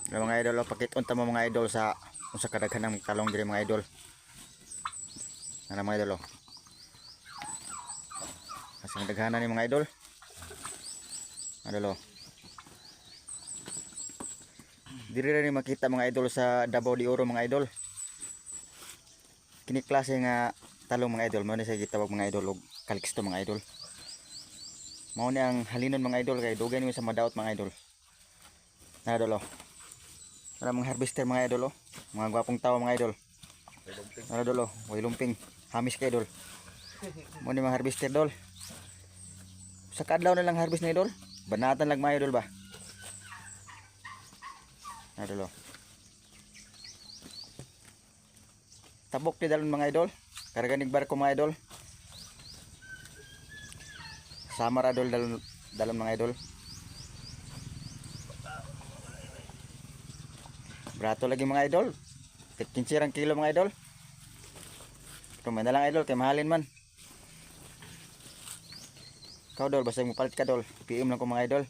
Mga idol, pakit unta mo mga idol sa kadaghan ng talong diri mga idol. Ano mga idol? Kasing daghanan ni mga idol. Idol. Diri rin makita mga idol sa Davao de Oro mga idol. Kini klase nga talong mga idol, mao ni sa gitawag mga idol og kaliksto mga idol. Mao ni ang halinon mga idol kay dugay ni sa madaot mga idol. Na idol. Wala mga harvester mga idol. Mga gwapong tao mga idol. Ano idol, way lumping. Hamis kay idol. Mao ni mga harvester idol. Sa kadlaw na lang harvest na idol. Banatan lang mga idol ba. Idol. Tabok di dalon mga idol. Karganig barko mga idol. Samar idol dalon mga idol. Brato lagi mga idol. 15 kilo mga idol. Tumay na lang idol kay mahalin man. Kau dol basta mo palit ka dol. PM lang ko mga idol.